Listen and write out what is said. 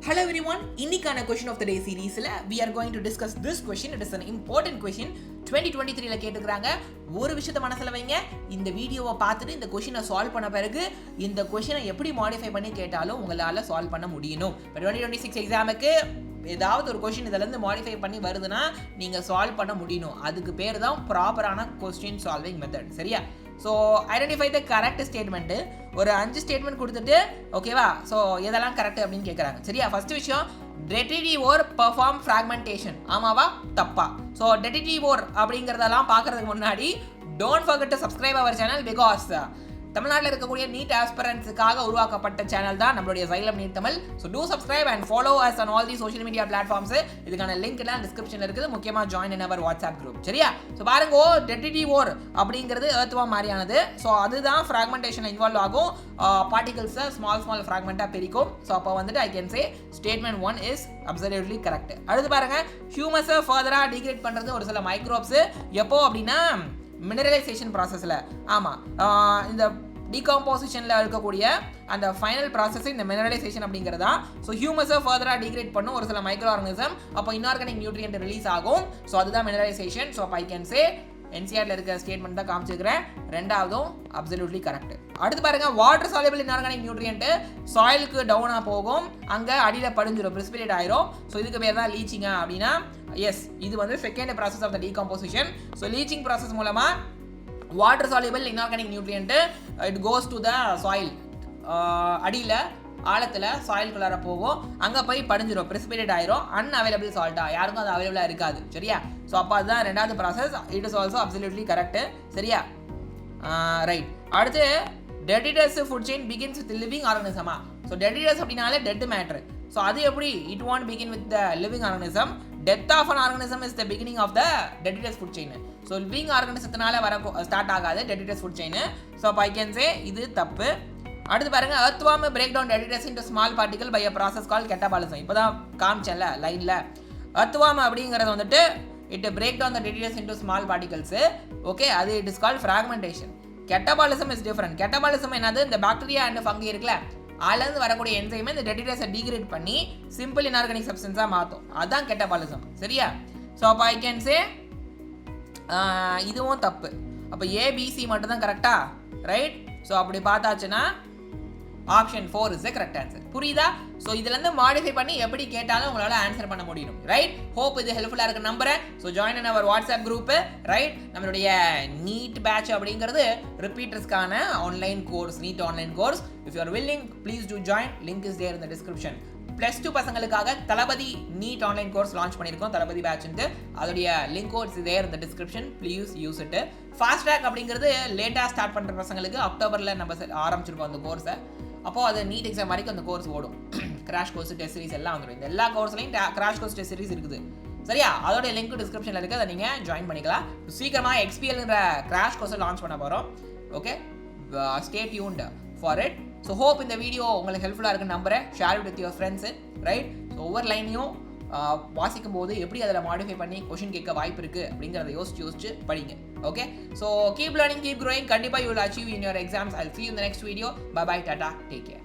Hello everyone, இன்னைக்கான question of the day சீரிஸ்ல we are going to discuss this question. It is an important question. 2023ல கேட்டுக்கறாங்க. ஒரு விஷயத்தை மனசுல வைங்க. இந்த வீடியோவை பார்த்துட்டு இந்த क्वेश्चனை சால்வ் பண்ண பிறகு இந்த क्वेश्चனை எப்படி மாடிஃபை பண்ணி கேட்டாலும் உங்களால சால்வ் பண்ண முடியணும். 2026 எக்ஸாமுக்கு ஏதாவது ஒரு क्वेश्चन இதல இருந்து மாடிஃபை பண்ணி வருதுனா நீங்க சால்வ் பண்ண முடியணும். அதுக்கு பேர் தான் ப்ராப்பரான क्वेश्चन சால்விங் மெத்தட். சரியா? So identify the correct statement. ஒரு 5 ஸ்டேட்மெண்ட் கொடுத்துட்டு ஓகேவா, ஸோ எதெல்லாம் கரெக்ட் அப்படின்னு கேட்குறாங்க. சரியா? ஃபர்ஸ்ட் விஷயம், டெட்டிடிவோர் பெர்ஃபார்ம் ஃப்ராக்மெண்டேஷன். ஆமாவா தப்பா? ஸோ டெட்டிடிவோர் அப்படிங்கிறதெல்லாம் பார்க்கறதுக்கு முன்னாடி don't forget to subscribe our channel. Because தமிழ்நாட்டில் இருக்கக்கூடிய நீட் ஆஸ்பிரன்ஸுக்காக உருவாக்கப்பட்ட சேனல் தான் நம்மளுடைய சைலம் NEET Tamil. So do subscribe and follow us on all the social media platforms. இதுக்கான லிங்க் எல்லாம் டிஸ்கிரிப்ஷனில் இருக்குது. முக்கியமாக join in our WhatsApp group. சரியா? ஸோ பாருங்க, டெட்டிடிவோர் அப்படிங்கிறது எர்த்வார்ம் மாதிரியானது. ஸோ அதுதான் ஃப்ராக்மெண்டேஷன் இன்வால்வ் ஆகும். பார்ட்டிகல்ஸை ஸ்மால் ஃப்ராக்மெண்ட்டாக பிரிக்கும். ஸோ அப்போ வந்துட்டு I can say statement 1 is absolutely correct. அடுத்து பாருங்க, ஹியூமஸை ஃபர்தராக டிகிரேட் பண்ணுறது ஒரு சில மைக்ரோப்ஸ். எப்போ அப்படின்னா மினரலைசேஷன் ப்ராசஸில். ஆமாம், இந்த டீகாம்போசிஷனில் இருக்கக்கூடிய அந்த ஃபைனல் ப்ராசஸ் இந்த மினரலைசேஷன் அப்படிங்கிறதா. ஸோ ஹியூமஸை ஃபர்தராக டிகிரேட் பண்ணும் ஒரு சில மைக்ரோ ஆர்கனிசம். அப்போ இன்ஆர்கானிக் நியூட்ரியன்ட் ரிலீஸ் ஆகும். ஸோ அதுதான் மினரலைசேஷன். ஸோ அப்போ ஐ கேன் சே என்சிஆர்ல இருக்க ஸ்டேட்மெண்ட் தான் காமிச்சிருக்கிறேன். ரெண்டாவதும் அப்சல்யூட்லி கரெக்ட். அடுத்து பாருங்க, வாட்டர் சால்யூபிள் இன்ஆர்கானிக் நியூட்ரியன்ட் சாயிலுக்கு டவுனாக போகும், அங்கே அடியில் படிஞ்சிடும், பிரிசிபிடேட் ஆயிரும். ஸோ இதுக்கு பேர் தான் லீச்சிங்கா அப்படின்னா எஸ், இது வந்து second process of the decomposition. So leaching process மூலமாக water soluble inorganic nutrient it goes to the soil, அடியில் ஆழத்தில் சாயில்குள்ளார போகும், அங்கே போய் படிஞ்சிடும், பிரிசிபிடேட் ஆயிரும், அன்அவைலபிள் சால்ட்டா, யாருக்கும் அது அவைலபிளாக இருக்காது. சரியா? ஸோ அப்போ அதுதான் ரெண்டாவது process. It is also absolutely correct. சரியா? ரைட். அடுத்து, detritus food chain begins with living ஆர்கனிசமா. ஸோ டெட்டிடஸ் அப்படின்னாலே டெட் மேட்ரு. ஸோ அது எப்படி it want begin with the living organism. Death of an organism is the beginning of the detritus food chain. So living ஆர்கனிசத்தினால வர start ஆகாது டெட்டிடஸ் food chain. So அப்போ I can say இது தப்பு. அடுத்து பாருங்க, earthworm break down detritus into small particle by a process call catabolism. இப்போ தான் காமிச்சேன்ல லைனில். எர்த்வார்ம் அப்படிங்கிறது வந்துட்டு it break down the detritus into small particles. Okay, அது it is called fragmentation. Catabolism is different. Catabolism என்னது, இந்த பாக்டீரியா அண்ட் ஃபங்கி இருக்குல்ல, அதுலேருந்து வரக்கூடிய என்சைமை இந்த டெட்டிடஸை டிகிரேட் பண்ணி சிம்பிள் இன்ஆர்கானிக் சப்ஸ்டன்ஸாக மாற்றும். அதுதான் கெட்டபாலிசம். சரியா? ஸோ அப்போ ஐ கேன் சே இதுவும் தப்பு. அப்போ ஏபிசி மட்டும் தான் கரெக்டா? ரைட். ஸோ அப்படி பார்த்தாச்சுன்னா option 4 is the correct answer. புரியுதா? ஸோ இதுலேருந்து மாடிஃபை பண்ணி எப்படி கேட்டாலும் உங்களால் ஆன்சர் பண்ண முடியும். ரைட். ஹோப் இது ஹெல்ப்ஃபுல்லாக இருக்கு நம்புறேன். So join in our WhatsApp group. Right. நம்மளுடைய நீட் பேட்ச் அப்படிங்கிறது ரிப்பீட்டர்ஸ்க்கான online course, NEET online course. If you are willing please to join. Link is there in the description. +2 பசங்களுக்காக Thalapathy NEET online course launch பண்ணியிருக்கோம், தளபதி பேட்ச்ன்ட்டு. அதோடைய link goes there இந்த description. Please use it. Fast track அப்படிங்கிறது லேட்டாக start பண்ணுற பசங்களுக்கு அக்டோபரில் நம்ம ஆரம்பிச்சிருப்போம் அந்த கோர்ஸை. அப்போது அது நீட் எக்ஸாம் வரைக்கும் அந்த கோர்ஸ் ஓடும். கிராஷ் கோர்ஸ், டெஸ்ட் சீரிஸ் எல்லாம் வந்துடும். இந்த எல்லா கோர்ஸ்லையும் கிராஷ் கோர்ஸ், டெஸ்ட் சீரிஸ் இருக்குது. சரியா? அதோடைய லிங்க் டிஸ்கிரிப்ஷனில் இருக்குது, அதை நீங்கள் ஜாயின் பண்ணிக்கலாம். சீக்கிரமாக எக்ஸ்பிஎல்ங்கிற கிராஷ் கோர்ஸை லான்ச் பண்ண போகிறோம். Okay, stay tuned for it. So hope இந்த வீடியோ உங்களுக்கு ஹெல்ப்ஃபுல்லாக இருக்குன்னு நம்புறேன். Share with your friends. Right. So ஒவ்வொரு லைனையும் வாசிக்கும் போது எப்படி அதில் மாடிஃபை பண்ணி கொஷின் கேட்க வாய்ப்பு இருக்குது அப்படிங்கிறத யோசிச்சு படிங்க. Okay, so keep learning, keep growing. கண்டிப்பாக you will achieve in your exams. I will see you in the next video. Bye bye, tata, take care.